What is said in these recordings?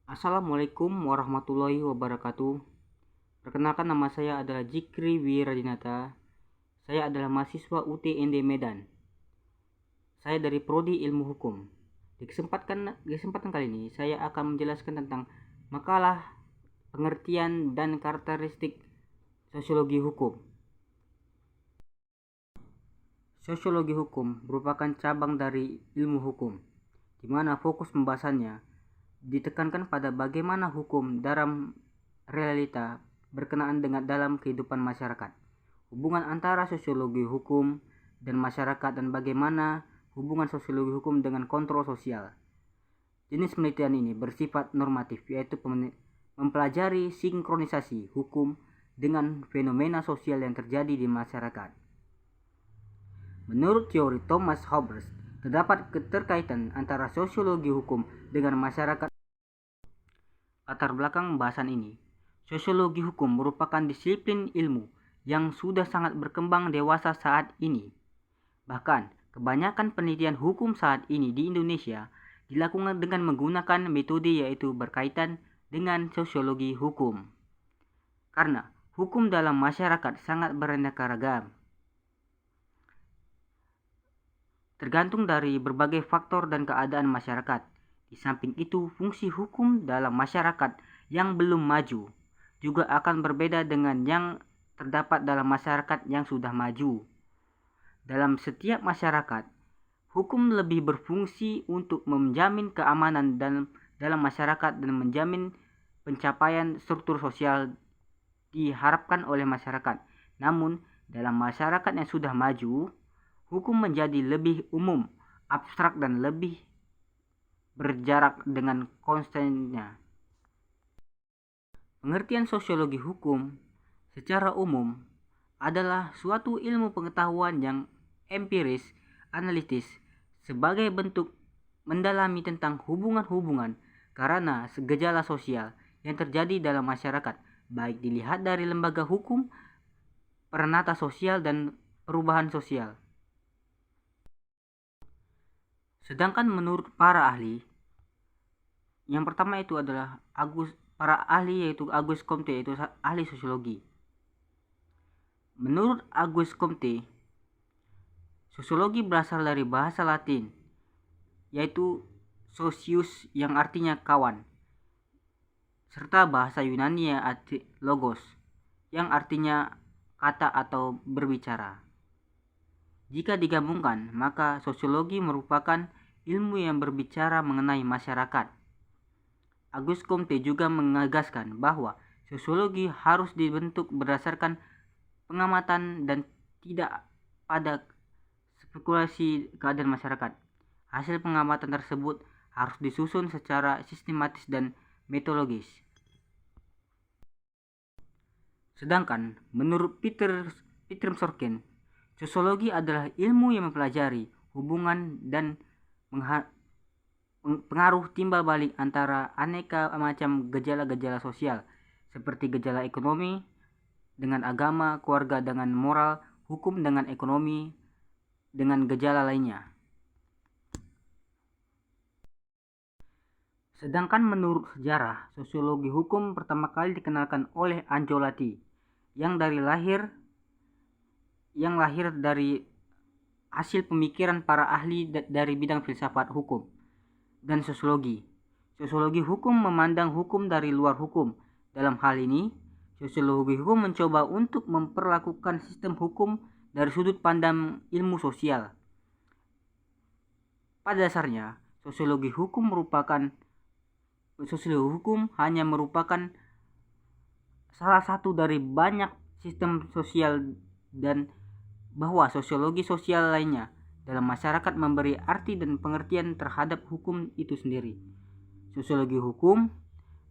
Assalamualaikum warahmatullahi wabarakatuh. Perkenalkan, nama saya adalah Jikri Wiradinata. Saya adalah mahasiswa UTND Medan. Saya dari Prodi Ilmu Hukum. Di kesempatan kali ini saya akan menjelaskan tentang makalah pengertian dan karakteristik sosiologi hukum. Sosiologi hukum merupakan cabang dari ilmu hukum, di mana fokus pembahasannya ditekankan pada bagaimana hukum dalam realita berkenaan dengan dalam kehidupan masyarakat, hubungan antara sosiologi hukum dan masyarakat, dan bagaimana hubungan sosiologi hukum dengan kontrol sosial. Jenis penelitian ini bersifat normatif, yaitu mempelajari sinkronisasi hukum dengan fenomena sosial yang terjadi di masyarakat. Menurut teori Thomas Hobbes, terdapat keterkaitan antara sosiologi hukum dengan masyarakat. Latar belakang pembahasan ini, sosiologi hukum merupakan disiplin ilmu yang sudah sangat berkembang dewasa saat ini. Bahkan, kebanyakan penelitian hukum saat ini di Indonesia dilakukan dengan menggunakan metode yaitu berkaitan dengan sosiologi hukum. Karena hukum dalam masyarakat sangat beraneka ragam, tergantung dari berbagai faktor dan keadaan masyarakat. Di samping itu, fungsi hukum dalam masyarakat yang belum maju juga akan berbeda dengan yang terdapat dalam masyarakat yang sudah maju. Dalam setiap masyarakat, hukum lebih berfungsi untuk menjamin keamanan dalam masyarakat dan menjamin pencapaian struktur sosial diharapkan oleh masyarakat. Namun, dalam masyarakat yang sudah maju, hukum menjadi lebih umum, abstrak, dan lebih berjarak dengan konsennya. Pengertian sosiologi hukum secara umum adalah suatu ilmu pengetahuan yang empiris, analitis, sebagai bentuk mendalami tentang hubungan-hubungan karena gejala sosial yang terjadi dalam masyarakat, baik dilihat dari lembaga hukum, peranata sosial, dan perubahan sosial. Sedangkan menurut para ahli, yang pertama itu adalah para ahli yaitu Auguste Comte, yaitu ahli sosiologi. Menurut Auguste Comte, sosiologi berasal dari bahasa Latin yaitu socius yang artinya kawan, serta bahasa Yunani logos yang artinya kata atau berbicara. Jika digabungkan, maka sosiologi merupakan ilmu yang berbicara mengenai masyarakat. Auguste Comte juga menegaskan bahwa sosiologi harus dibentuk berdasarkan pengamatan dan tidak pada spekulasi keadaan masyarakat. Hasil pengamatan tersebut harus disusun secara sistematis dan metodologis. Sedangkan menurut Peter Sorkin, sosiologi adalah ilmu yang mempelajari hubungan dan pengaruh timbal balik antara aneka macam gejala-gejala sosial, seperti gejala ekonomi dengan agama, keluarga dengan moral, hukum dengan ekonomi, dengan gejala lainnya. Sedangkan menurut sejarah, sosiologi hukum pertama kali dikenalkan oleh Ancelotti yang lahir dari hasil pemikiran para ahli dari bidang filsafat hukum dan sosiologi. Sosiologi hukum memandang hukum dari luar hukum. Dalam hal ini, sosiologi hukum mencoba untuk memperlakukan sistem hukum dari sudut pandang ilmu sosial. Pada dasarnya, sosiologi hukum hanya merupakan salah satu dari banyak sistem sosial, dan bahwa sosiologi sosial lainnya dalam masyarakat memberi arti dan pengertian terhadap hukum itu sendiri. Sosiologi hukum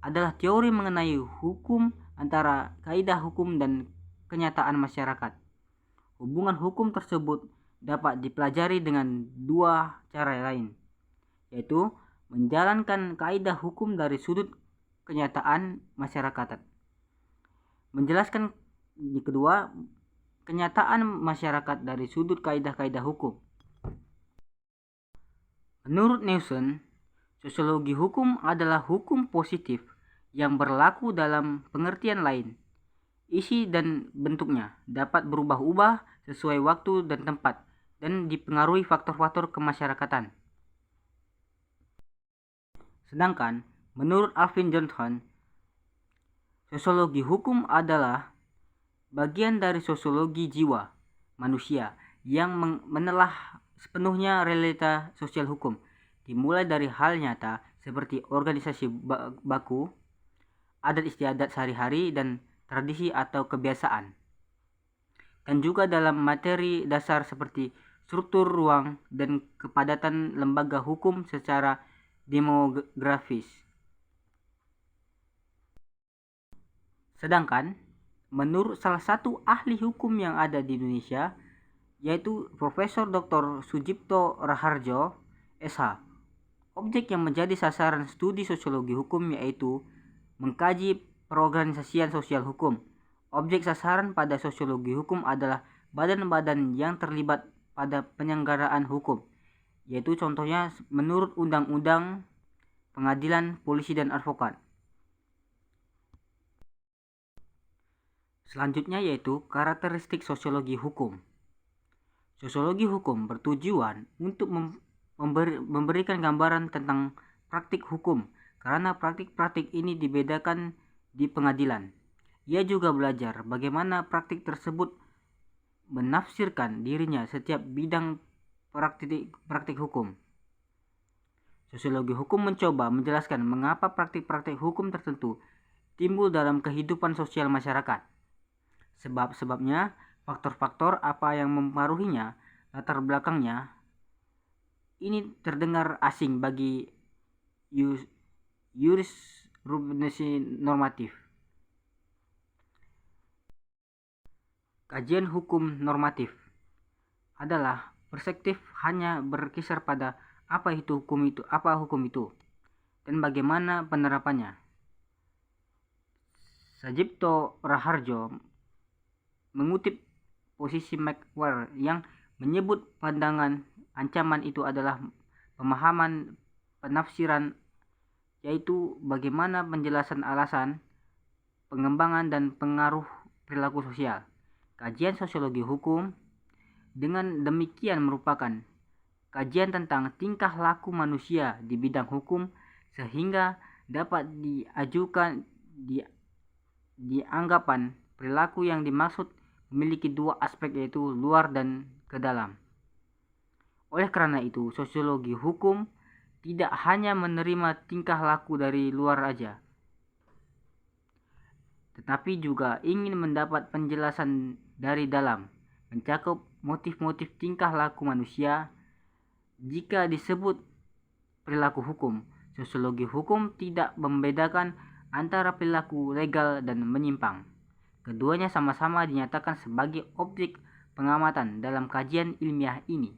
adalah teori mengenai hukum antara kaidah hukum dan kenyataan masyarakat. Hubungan hukum tersebut dapat dipelajari dengan dua cara lain, yaitu menjalankan kaidah hukum dari sudut kenyataan masyarakat. Menjelaskan kedua, kenyataan masyarakat dari sudut kaidah-kaidah hukum. Menurut Nelson, Sosiologi hukum adalah hukum positif yang berlaku dalam pengertian lain. Isi dan bentuknya dapat berubah-ubah sesuai waktu dan tempat dan dipengaruhi faktor-faktor kemasyarakatan. Sedangkan menurut Alvin Johnson, sosiologi hukum adalah bagian dari sosiologi jiwa manusia yang menelah sepenuhnya realita sosial hukum, dimulai dari hal nyata seperti organisasi baku, adat istiadat sehari-hari, dan tradisi atau kebiasaan. Dan juga dalam materi dasar seperti struktur ruang dan kepadatan lembaga hukum secara demografis. Sedangkan menurut salah satu ahli hukum yang ada di Indonesia, yaitu Profesor Dr. Sujipto Raharjo, SH, objek yang menjadi sasaran studi sosiologi hukum yaitu mengkaji perorganisasian sosial hukum. Objek sasaran pada sosiologi hukum adalah badan-badan yang terlibat pada penyelenggaraan hukum, yaitu contohnya menurut undang-undang, pengadilan, polisi, dan advokat. Selanjutnya yaitu karakteristik sosiologi hukum. Sosiologi hukum bertujuan untuk memberikan gambaran tentang praktik hukum, karena praktik-praktik ini dibedakan di pengadilan. Ia juga belajar bagaimana praktik tersebut menafsirkan dirinya setiap bidang praktik hukum. Sosiologi hukum mencoba menjelaskan mengapa praktik-praktik hukum tertentu timbul dalam kehidupan sosial masyarakat. Sebab-sebabnya, faktor-faktor apa yang mempengaruhinya, latar belakangnya, ini terdengar asing bagi jurisprudensi normatif. Kajian hukum normatif adalah perspektif hanya berkisar pada apa hukum itu, dan bagaimana penerapannya. Sujipto Raharjo mengutip posisi McWare yang menyebut pandangan ancaman itu adalah pemahaman penafsiran, yaitu bagaimana penjelasan alasan, pengembangan, dan pengaruh perilaku sosial. Kajian sosiologi hukum dengan demikian merupakan kajian tentang tingkah laku manusia di bidang hukum, sehingga dapat dianggapan perilaku yang dimaksud memiliki dua aspek, yaitu luar dan ke dalam. Oleh karena itu, sosiologi hukum tidak hanya menerima tingkah laku dari luar aja, tetapi juga ingin mendapat penjelasan dari dalam, mencakup motif-motif tingkah laku manusia. Jika disebut perilaku hukum, sosiologi hukum tidak membedakan antara perilaku legal dan menyimpang. Keduanya sama-sama dinyatakan sebagai objek pengamatan dalam kajian ilmiah ini.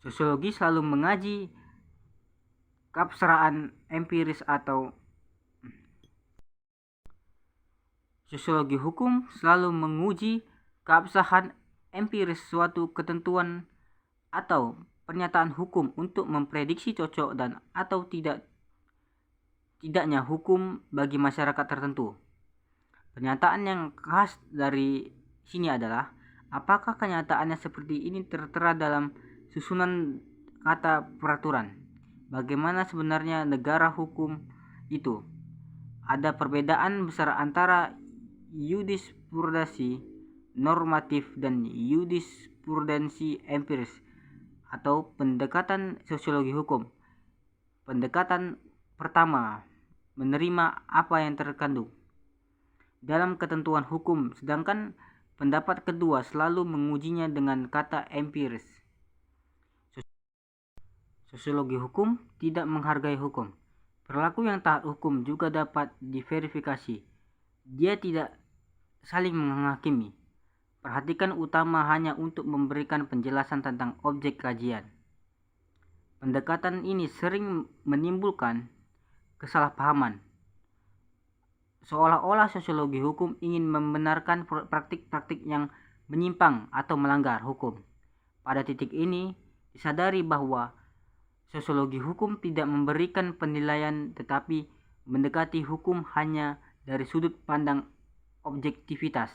Sosiologi selalu mengaji keabsahan empiris atau Sosiologi hukum selalu menguji keabsahan empiris suatu ketentuan atau pernyataan hukum untuk memprediksi cocok dan atau tidaknya hukum bagi masyarakat tertentu. Pernyataan yang khas dari sini adalah apakah kenyataannya seperti ini tertera dalam susunan kata peraturan. Bagaimana sebenarnya negara hukum itu? Ada perbedaan besar antara jurisprudensi normatif dan jurisprudensi empiris atau pendekatan sosiologi hukum. Pendekatan pertama menerima apa yang terkandung dalam ketentuan hukum, sedangkan pendapat kedua selalu mengujinya dengan kata empiris. Sosiologi hukum tidak menghargai hukum. Perilaku yang taat hukum juga dapat diverifikasi. Dia tidak saling menghakimi. Perhatikan utama hanya untuk memberikan penjelasan tentang objek kajian. Pendekatan ini sering menimbulkan kesalahpahaman, seolah-olah sosiologi hukum ingin membenarkan praktik-praktik yang menyimpang atau melanggar hukum. Pada titik ini disadari bahwa Sosiologi hukum tidak memberikan penilaian tetapi mendekati hukum hanya dari sudut pandang objektivitas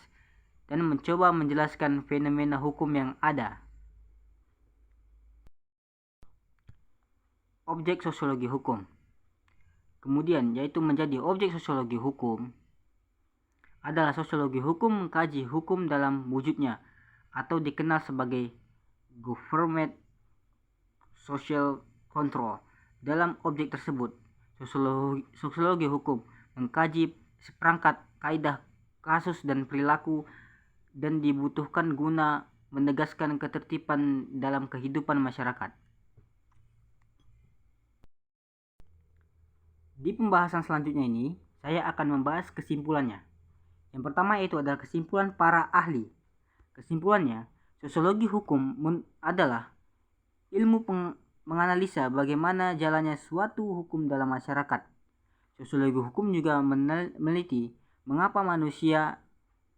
dan mencoba menjelaskan fenomena hukum yang ada. Objek sosiologi hukum. Kemudian yaitu menjadi objek sosiologi hukum adalah sosiologi hukum mengkaji hukum dalam wujudnya atau dikenal sebagai government social control. Dalam objek tersebut, sosiologi hukum mengkaji seperangkat kaidah kasus dan perilaku dan dibutuhkan guna menegaskan ketertiban dalam kehidupan masyarakat. Di pembahasan selanjutnya ini, saya akan membahas kesimpulannya. Yang pertama yaitu adalah kesimpulan para ahli. Kesimpulannya, sosiologi hukum adalah ilmu menganalisa bagaimana jalannya suatu hukum dalam masyarakat. Sosiologi hukum juga meneliti mengapa manusia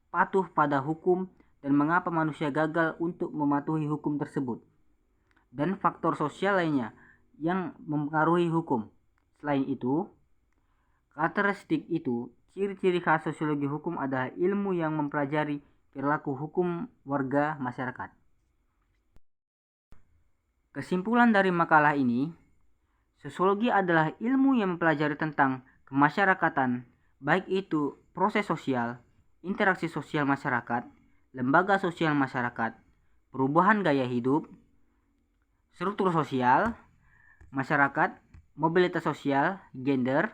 patuh pada hukum dan mengapa manusia gagal untuk mematuhi hukum tersebut, dan faktor sosial lainnya yang mempengaruhi hukum. Selain itu, karakteristik itu, ciri-ciri khas sosiologi hukum adalah ilmu yang mempelajari perilaku hukum warga masyarakat. Kesimpulan dari makalah ini, sosiologi adalah ilmu yang mempelajari tentang kemasyarakatan, baik itu proses sosial, interaksi sosial masyarakat, lembaga sosial masyarakat, perubahan gaya hidup, struktur sosial masyarakat, mobilitas sosial, gender,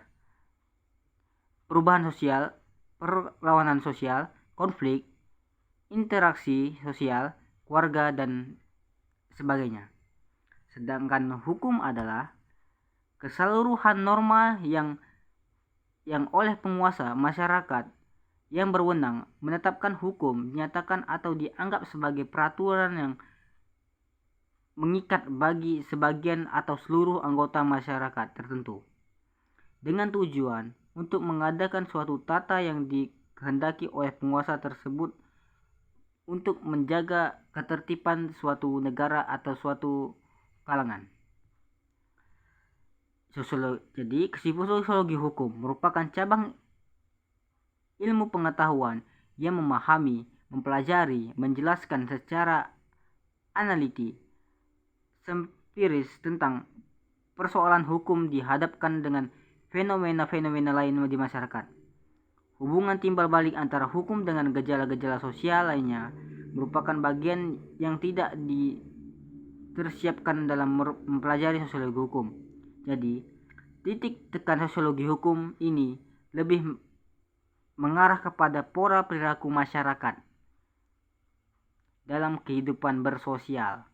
perubahan sosial, perlawanan sosial, konflik, interaksi sosial, keluarga, dan sebagainya. Sedangkan hukum adalah keseluruhan norma yang oleh penguasa masyarakat yang berwenang menetapkan hukum, dinyatakan atau dianggap sebagai peraturan yang mengikat bagi sebagian atau seluruh anggota masyarakat tertentu, dengan tujuan untuk mengadakan suatu tata yang dikehendaki oleh penguasa tersebut untuk menjaga ketertiban suatu negara atau suatu kalangan. Jadi, kesimpulan sosiologi hukum merupakan cabang ilmu pengetahuan yang memahami, mempelajari, menjelaskan secara analitik, empiris tentang persoalan hukum dihadapkan dengan fenomena-fenomena lain di masyarakat. Hubungan timbal balik antara hukum dengan gejala-gejala sosial lainnya merupakan bagian yang tidak tersiapkan dalam mempelajari sosiologi hukum. Jadi, titik tekan sosiologi hukum ini lebih mengarah kepada pola perilaku masyarakat dalam kehidupan bersosial.